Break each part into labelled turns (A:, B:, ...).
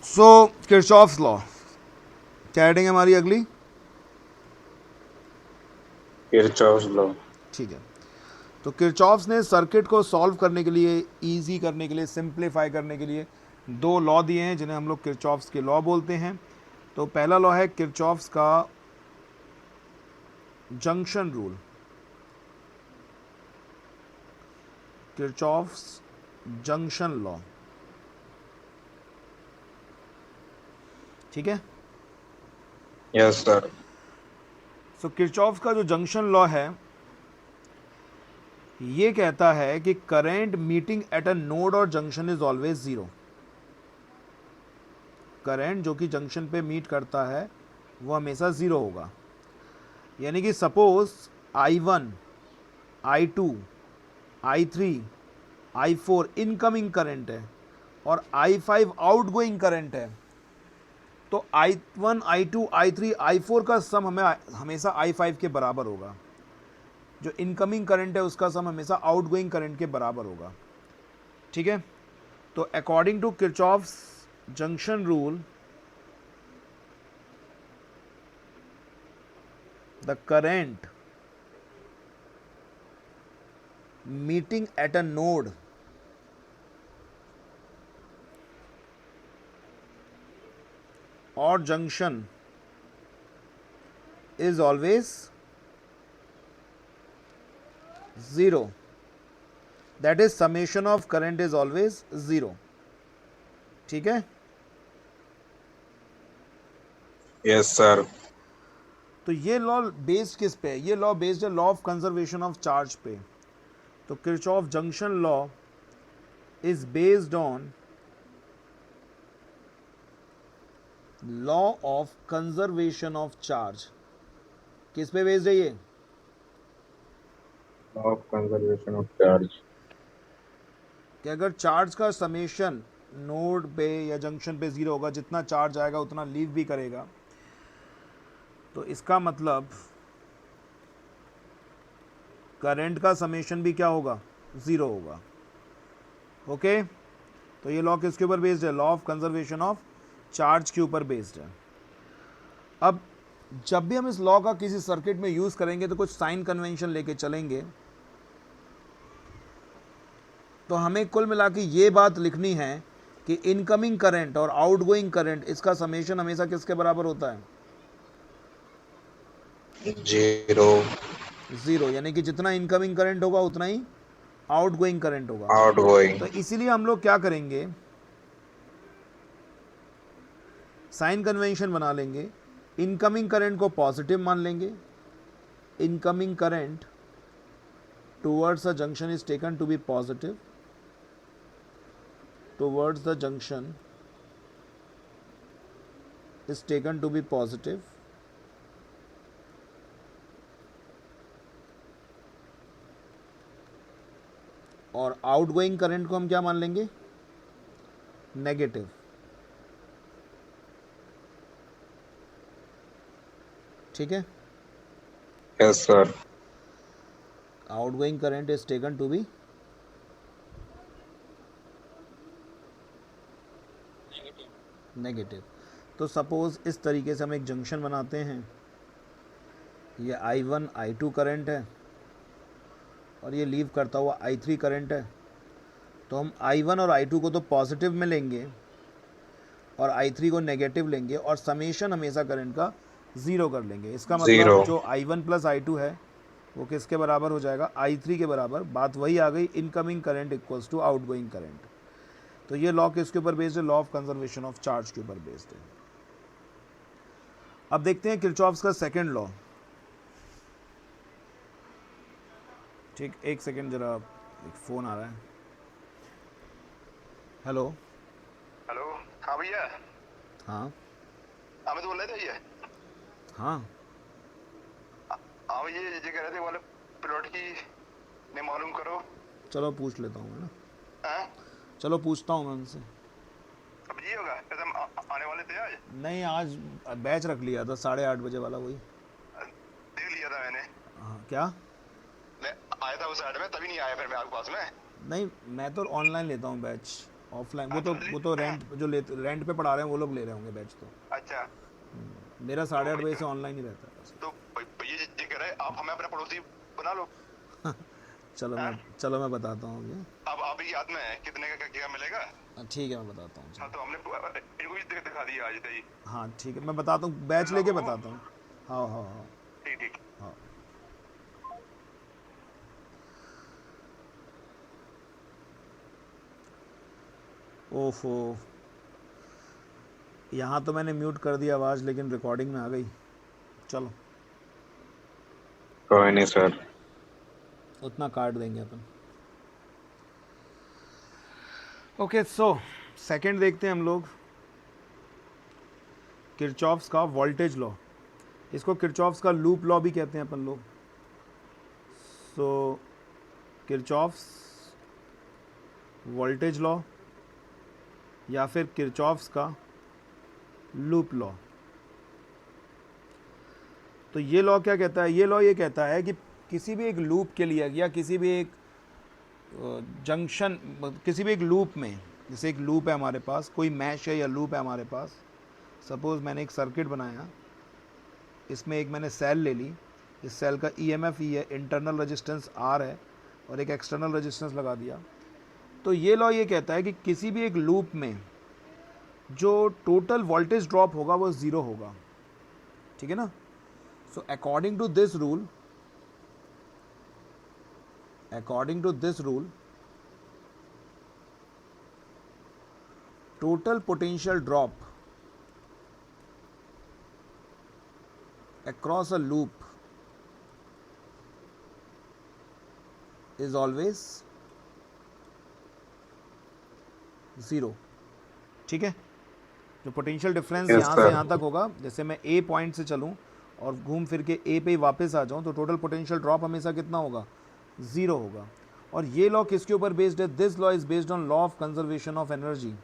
A: सो Kirchhoff's law, क्या heading है हमारी अगली?
B: Kirchhoff's law.
A: ठीक है, तो किरचॉफ्स ने सर्किट को सॉल्व करने के लिए, इजी करने के लिए, सिंप्लीफाई करने के लिए दो लॉ दिए हैं जिन्हें हम लोग किरचॉफ्स के लॉ बोलते हैं। तो पहला लॉ है किरचॉफ्स का junction rule, Kirchhoff's junction law. ठीक है,
B: यस सर।
A: सो किरचॉफ्स का जो जंक्शन लॉ है ये कहता है कि current meeting at a node और junction is always zero. Current जो कि जंक्शन पे मीट करता है वो हमेशा ज़ीरो होगा। यानी कि suppose I1, I2, I3, I4 incoming current है और I5 आउटगोइंग करंट है, तो I1, I2, I3, I4 का सम हमें हमेशा I5 के बराबर होगा। जो इनकमिंग करंट है उसका सम हमेशा आउटगोइंग करंट के बराबर होगा। ठीक है, तो according to Kirchhoff's junction rule, the current meeting at a node or junction is always zero. That is summation of current is always zero. ठीक है,
B: यस सर।
A: तो ये लॉ बेस्ड किस पे है? ये लॉ बेस्ड है law of conservation of charge पे। तो Kirchhoff junction law is based on law of conservation of charge. किस पे बेस्ड है ये?
B: Law of conservation of charge.
A: कि अगर चार्ज का समेशन नोड पे या जंक्शन पे ज़ीरो होगा, जितना चार्ज आएगा उतना लीव भी करेगा, तो इसका मतलब करंट का समेशन भी क्या होगा? ज़ीरो होगा। ओके, तो ये लॉ किसके ऊपर बेस्ड है? Law of conservation of charge के ऊपर बेस्ड है। अब जब भी हम इस लॉ का किसी सर्किट में यूज़ करेंगे तो कुछ साइन कन्वेंशन लेके चलेंगे। तो हमें कुल मिला के ये बात लिखनी है कि इनकमिंग करंट और आउटगोइंग करंट, इसका समेशन हमेशा किसके बराबर होता है?
B: जीरो।
A: ज़ीरो। यानी कि जितना इनकमिंग करंट होगा उतना ही आउटगोइंग करंट होगा।
B: Out going.
A: तो इसीलिए हम लोग क्या करेंगे, साइन कन्वेंशन बना लेंगे। इनकमिंग करंट को पॉजिटिव मान लेंगे। Incoming current towards the junction is taken to be positive, towards the junction is taken to be positive, और आउटगोइंग करंट को हम क्या मान लेंगे? नेगेटिव। ठीक है,
B: yes sir.
A: Outgoing current is taken to be negative. तो सपोज इस तरीके से हम एक जंक्शन बनाते हैं। ये I1, I2 करंट है और ये लीव करता हुआ I3 करंट है। तो हम I1 और I2 को तो पॉजिटिव में लेंगे और I3 को नेगेटिव लेंगे और समेशन हमेशा करंट का ज़ीरो कर लेंगे। इसका
B: जीरो।
A: मतलब जो I1 प्लस I2 है वो किसके बराबर हो जाएगा? I3 के बराबर। बात वही आ गई, incoming current equals to outgoing current. तो ये लॉ किसके ऊपर बेस्ड है? Law of conservation of charge के ऊपर बेस्ड है। अब देखते हैं किरचॉफ्स का सेकंड लॉ। ठीक, एक सेकंड जरा, एक फ़ोन आ रहा है। हेलो।
C: हेलो। हाँ भैया,
A: हाँ
C: अमित बोल रहे थे भैया।
A: हाँ,
C: हाँ भैया, ये कह रहे थे वाले प्लॉट की ने मालूम करो।
A: चलो पूछ लेता हूँ, है ना?
C: हाँ,
A: चलो पूछता हूँ मैं उनसे।
C: अब जी होगा कैसे हम आने वाले थे आज।
A: नहीं, आज बैच रख लिया था 8:30 बजे वाला, वही।
C: देख लिया था मैंने।
A: हाँ, क्या?
C: मैं आया था उस साइड में, तभी नहीं आया फिर मैं आपके पास में।
A: नहीं, मैं तो ऑनलाइन लेता हूँ बैच। ऑफलाइन
C: हाँ,
A: वो तो रेंट पे पढ़ा रहे हैं वो लोग ले रहे होंगे बैच तो।
C: अच्छा
A: मेरा 8:30 बजे से ऑनलाइन ही रहता है बस।
C: तो भैया जी कह रहे हैं आप हमें अपना पड़ोसी बना लो।
A: चलो मैं बताता हूँ अभी।
C: अब अभी याद में है कितने का क्या मिलेगा।
A: ठीक है मैं बताता हूँ।
C: हाँ तो हमने इनको भी दिखा दिया आज ही।
A: हाँ ठीक है मैं बताता हूँ, बैच लेके बताता हूँ। हाँ हाँ हाँ
C: ठीक ठीक।
A: हाँ। ओफो, यहाँ तो मैंने म्यूट कर दिया आवाज़ लेकिन रिकॉर्डिंग में आ गई। चलो
B: कोई नहीं सर।
A: उतना काट देंगे अपन। ओके सो सेकंड देखते हैं हम लोग, किरचॉफ्स का वोल्टेज लॉ। इसको किरचॉफ्स का लूप लॉ भी कहते हैं अपन लोग। सो किरचॉफ्स वोल्टेज लॉ या फिर किरचॉफ्स का लूप लॉ। तो ये लॉ क्या कहता है? ये लॉ ये कहता है कि किसी भी एक लूप के लिए या किसी भी एक जंक्शन, किसी भी एक लूप में, जैसे एक लूप है हमारे पास, कोई मैश है या लूप है हमारे पास। सपोज़ मैंने एक सर्किट बनाया, इसमें एक मैंने सेल ले ली, इस सेल का EMF E है, इंटरनल रेजिस्टेंस R है और एक एक्सटर्नल रेजिस्टेंस लगा दिया। तो ये लॉ ये कहता है कि किसी भी एक लूप में जो टोटल वोल्टेज ड्रॉप होगा वो 0 होगा। ठीक है ना? So according to this rule total potential drop across a loop is always 0। ठीक है? जो पोटेंशियल डिफरेंस
B: Yes,
A: यहाँ से
B: sir.
A: यहाँ तक होगा, जैसे मैं A पॉइंट से चलूँ और घूम फिर के A पे ही वापस आ जाऊँ, तो टोटल पोटेंशियल ड्रॉप हमेशा कितना होगा? 0 होगा। और ये लॉ किसके ऊपर बेस्ड है? This law is based on law of conservation of energy.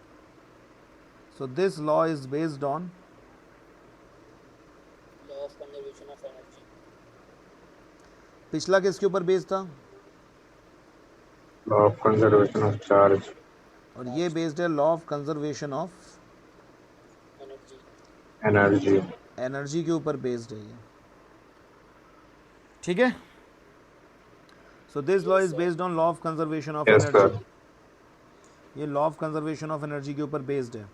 A: So this law is based on
D: law of conservation of energy.
A: पिछला किसके ऊपर बेस्ड था?
B: Law of conservation of charge.
A: और ये बेस्ड है law of conservation of
D: Energy.
B: Energy.
A: Energy के ऊपर based है ये। ठीक है? So this law is based on law of conservation of
B: Yes,
A: energy.
B: sir.
A: ये law of conservation of energy के ऊपर बेस्ड है।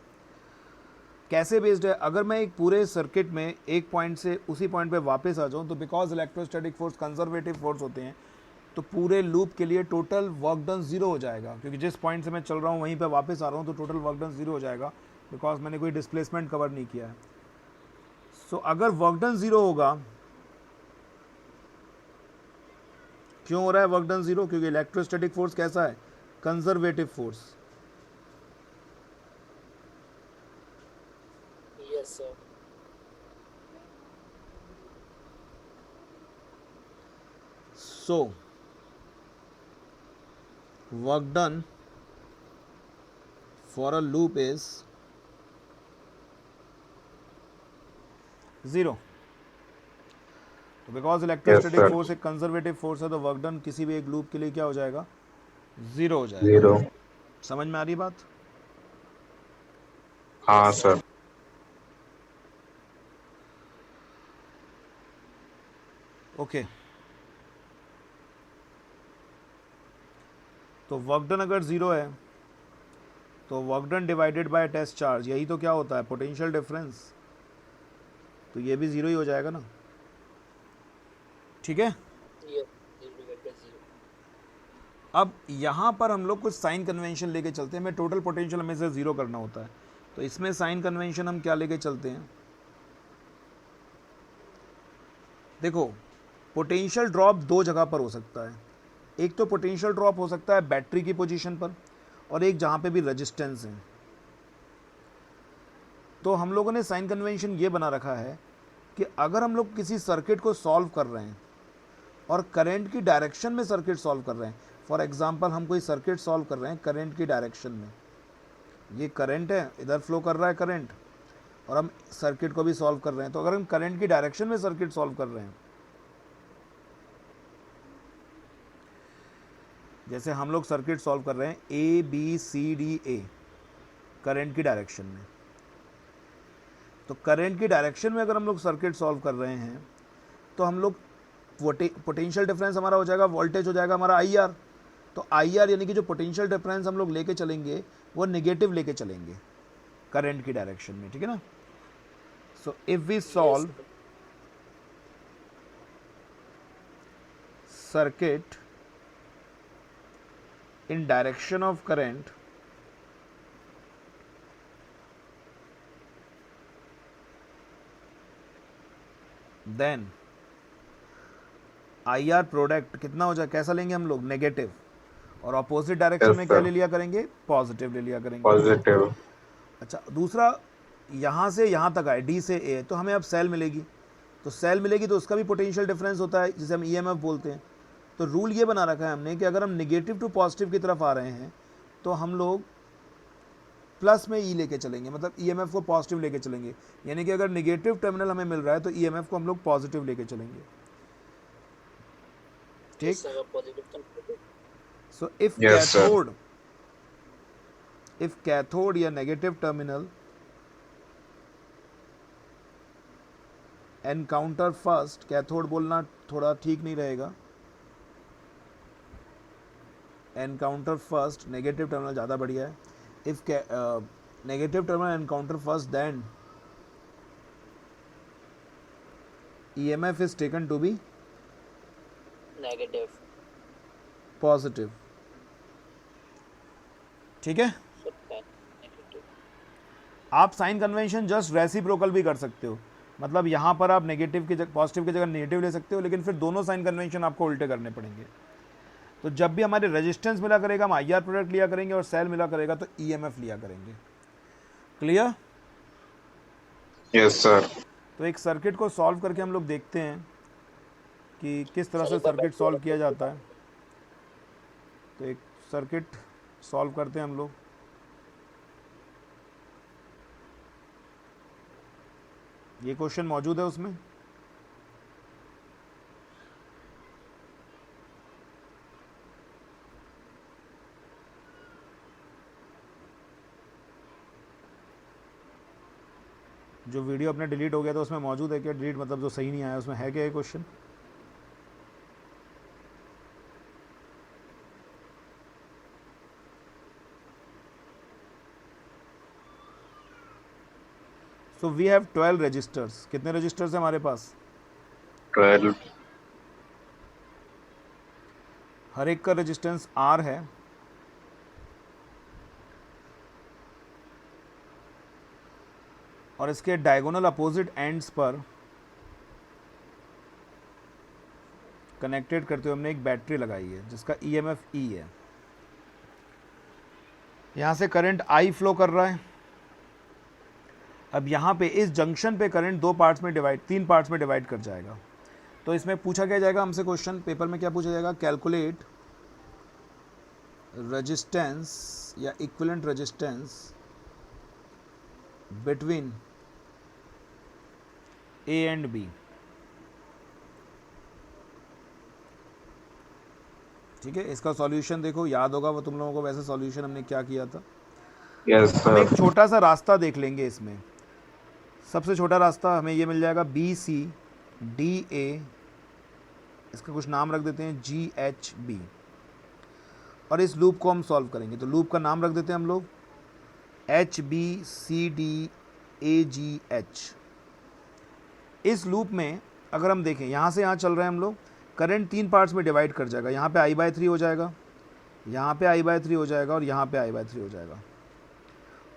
A: कैसे बेस्ड है? अगर मैं एक पूरे सर्किट में एक पॉइंट से उसी पॉइंट पे वापस आ जाऊं, तो because electrostatic force conservative force होते हैं, तो पूरे लूप के लिए टोटल वर्क डन 0 हो जाएगा, क्योंकि जिस पॉइंट से मैं चल रहा हूं वहीं पे वापस आ रहा हूं, तो टोटल वर्क डन 0 हो जाएगा, बिकॉज मैंने कोई डिस्प्लेसमेंट कवर नहीं किया है। सो अगर वर्क डन 0 होगा, क्यों हो रहा है वर्क डन 0? क्योंकि इलेक्ट्रोस्टैटिक फोर्स कैसा है? Conservative force.
D: Yes, sir.
A: So work done for a loop is 0। तो बिकॉज इलेक्ट्रोस्टैटिक
B: sir.
A: फोर्स एक कंजर्वेटिव फोर्स है, तो वर्क डन किसी भी एक लूप के लिए क्या हो जाएगा? 0 हो जाएगा।
B: 0.
A: समझ में आ रही बात?
B: हाँ सर.
A: ओके तो वर्क डन अगर 0 है तो work done divided by test charge, यही तो क्या होता है? Potential difference. तो ये भी 0 ही हो जाएगा ना। ठीक है?
D: Yes. Divided by 0.
A: अब यहाँ पर हम लोग कुछ साइन कन्वेंशन लेके चलते हैं। हमें टोटल पोटेंशियल हमेशा 0 करना होता है, तो इसमें साइन कन्वेंशन हम क्या लेके चलते हैं? देखो, पोटेंशियल ड्रॉप 2 जगह पर हो सकता है। एक तो पोटेंशियल ड्रॉप हो सकता है बैटरी की पोजीशन पर, और एक जहाँ पे भी रेजिस्टेंस है। तो हम लोगों ने साइन कन्वेंशन ये बना रखा है कि अगर हम लोग किसी सर्किट को सॉल्व कर रहे हैं और करंट की डायरेक्शन में सर्किट सॉल्व कर रहे हैं, फॉर एग्जांपल हम कोई सर्किट सॉल्व कर रहे हैं करंट की डायरेक्शन में, ये करंट है, इधर फ्लो कर रहा है करंट, और हम सर्किट को भी सॉल्व कर रहे हैं। तो अगर हम करंट की डायरेक्शन में सर्किट सॉल्व कर रहे हैं, जैसे हम लोग सर्किट सॉल्व कर रहे हैं A B C D A, current की डायरेक्शन में। तो करंट की डायरेक्शन में अगर हम लोग सर्किट सॉल्व कर रहे हैं तो हम लोग पोटेंशियल डिफरेंस हमारा हो जाएगा, वोल्टेज हो जाएगा हमारा आई आर। तो आई आर यानी कि जो पोटेंशियल डिफरेंस हम लोग लेके चलेंगे वो नेगेटिव लेके चलेंगे करंट की डायरेक्शन में, ठीक है ना। So if we solve circuit in direction of current, then IR product कितना हो जाए, कैसा लेंगे हम लोग, नेगेटिव, और अपोजिट डायरेक्शन
B: Yes,
A: में क्या
B: sir.
A: ले लिया करेंगे, पॉजिटिव ले लिया करेंगे।
B: पॉजिटिव।
A: अच्छा, दूसरा यहाँ से यहाँ तक आए डी से ए, तो हमें अब सेल मिलेगी। तो सेल मिलेगी तो उसका भी पोटेंशियल डिफरेंस होता है जिसे हम ईएमएफ बोलते हैं। तो रूल ये बना रखा है हमने कि अगर हम नेगेटिव टू पॉजिटिव की तरफ आ रहे हैं तो हम लोग प्लस में ई लेके चलेंगे, मतलब ईएमएफ को पॉजिटिव लेके चलेंगे। यानी कि अगर नेगेटिव टर्मिनल हमें मिल रहा है तो ईएमएफ को हम लोग पॉजिटिव लेके चलेंगे, ठीक।
D: Yes, sir. Positive to negative.
A: So if
B: Yes, sir.
A: Cathode या negative terminal encounter first, cathode बोलना थोड़ा ठीक नहीं रहेगा, एनकाउंटर फर्स्ट, नेगेटिव टर्मिनल ज़्यादा बढ़िया है। If negative terminal encounter first then EMF is taken to be
D: Negative.
A: Positive, ठीक है।
D: So, negative.
A: आप साइन कन्वेंशन जस्ट रेसिप्रोकल भी कर सकते हो, मतलब यहाँ पर आप नेगेटिव की जगह पॉजिटिव की जगह नेगेटिव ले सकते हो, लेकिन फिर दोनों साइन कन्वेंशन आपको उल्टे करने पड़ेंगे। तो जब भी हमारे रेजिस्टेंस मिला करेगा हम आईआर प्रोडक्ट लिया करेंगे, और सेल मिला करेगा तो ईएमएफ लिया करेंगे। क्लियर?
B: Yes sir.
A: तो एक सर्किट को सॉल्व करके हम लोग देखते हैं कि किस तरह से
D: Sorry,
A: सर्किट सॉल्व किया जाता है। तो एक सर्किट सॉल्व करते हैं हम लोग। ये क्वेश्चन मौजूद है उसमें। जो वीडियो अपने डिलीट हो गया था उसमें मौजूद है क्या? डिलीट मतलब जो सही नहीं आया उसमें है क्या ये question? So we have 12 resistors. कितने रजिस्टर्स हैं हमारे पास?
B: 12।
A: हर एक का रेजिस्टेंस R है। और इसके डायगोनल अपोजिट एंड्स पर कनेक्टेड करते हुए हमने एक बैटरी लगाई है जिसका EMF E है। यहाँ से करंट I फ्लो कर रहा है। अब यहाँ पे इस जंक्शन पे करंट तीन पार्ट्स में डिवाइड कर जाएगा। तो इसमें पूछा क्या जाएगा हमसे क्वेश्चन पेपर में, क्या पूछा जाएगा? कैलकुलेट रेजिस्टेंस या equivalent resistance between A and B। ठीक है, इसका सॉल्यूशन देखो, याद होगा वो तुम लोगों को। वैसे सॉल्यूशन हमने क्या किया था?
B: यस
A: हम एक
B: सर।
A: छोटा सा रास्ता देख लेंगे इसमें। सबसे छोटा रास्ता हमें ये मिल जाएगा BCDA, इसका कुछ नाम रख देते हैं GHB, और इस लूप को हम सॉल्व करेंगे। तो लूप का नाम रख देते हैं हम लोग HBCDAGH। इस लूप में अगर हम देखें, यहाँ से यहाँ चल रहे हैं हम लोग, करंट तीन पार्ट्स में डिवाइड कर जाएगा। यहाँ पे I/3 हो जाएगा, यहाँ पे I/3 हो जाएगा, और यहाँ पे I/3 हो जाएगा।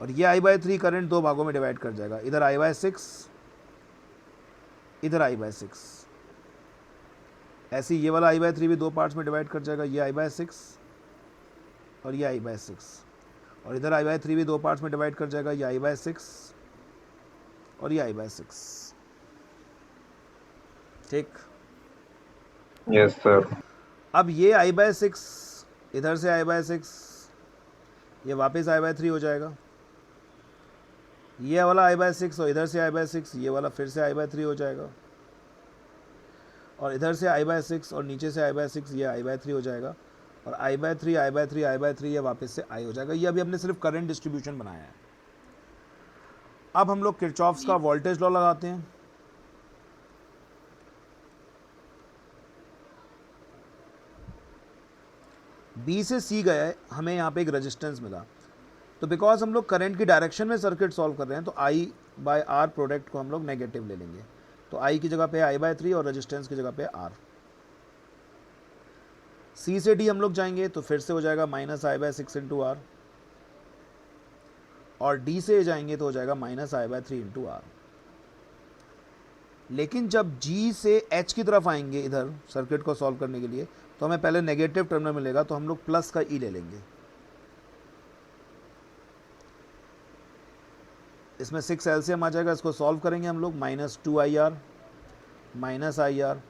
A: और ये I/3 करंट दो भागों में डिवाइड कर जाएगा, इधर I/6, इधर I/6। ऐसे ये वाला I/3 भी दो पार्ट्स में डिवाइड कर जाएगा, ये I/6 और ये I/6। और इधर I/3 भी दो पार्ट्स में डिवाइड कर जाएगा, ये I/6 और ये I/6। ठीक।
B: Yes sir.
A: अब ये I/6 इधर से I/6, ये वापस I/3 हो जाएगा। ये वाला I/6 और इधर से I/6, ये वाला फिर से I/3 हो जाएगा। और इधर से I/6 और नीचे से I/6, ये I/3 हो जाएगा। और I/3 ये वापस से I हो जाएगा। ये अभी हमने सिर्फ करंट डिस्ट्रीब्यूशन बनाया है। अब हम लोग किरचॉफ्स का वोल्टेज लॉ लगाते हैं। बी से सी गया है, हमें यहाँ पे एक रेजिस्टेंस मिला, तो बिकॉज हम लोग करंट की डायरेक्शन में सर्किट सॉल्व कर रहे हैं तो आई बाय आर प्रोडक्ट को हम लोग नेगेटिव ले लेंगे। तो आई की जगह पे आई बाय 3 और रेजिस्टेंस की जगह पे आर। सी से डी हम लोग जाएंगे तो फिर से हो जाएगा minus I by 6 into R, और डी से जाएंगे तो हो जाएगा minus I by 3 into R. लेकिन जब जी से एच की तरफ आएंगे इधर सर्किट को सॉल्व करने के लिए, तो हमें पहले नेगेटिव टर्मिनल मिलेगा, तो हम लोग प्लस का ई ले लेंगे। इसमें 6 एलसीएम आ जाएगा, इसको सॉल्व करेंगे हम लोग, minus 2 I R minus I R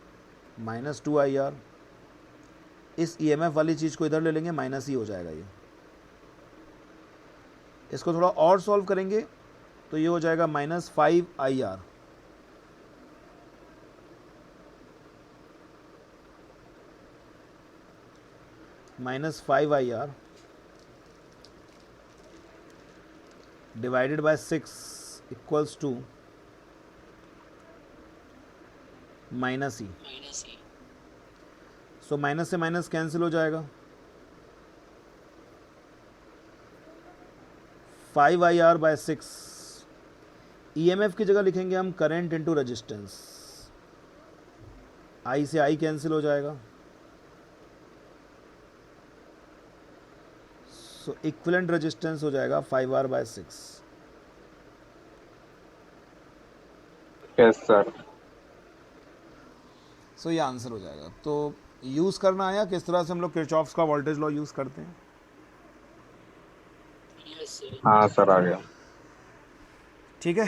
A: minus 2 I R. इस ईएमएफ वाली चीज़ को इधर ले लेंगे, माइनस ई हो जाएगा ये। इसको थोड़ा और सॉल्व करेंगे तो ये हो जाएगा minus 5 I R minus 5 I R divided by 6 equals to minus E.
D: Minus E.
A: So minus से माइनस कैंसिल हो जाएगा, 5 आई आर बाय 6। ईएमएफ की जगह लिखेंगे हम करंट इंटू रेजिस्टेंस, आई से आई कैंसिल हो जाएगा, सो इक्विवेलेंट रेजिस्टेंस हो जाएगा 5 आर बाय 6।
B: Yes, sir.
A: सो ये आंसर हो जाएगा। तो यूज़ करना आया किस तरह से हम लोग किरचॉफ्स का वोल्टेज लॉ यूज़ करते हैं।
D: Yes sir.
B: हाँ सर, आ गया।
A: ठीक है।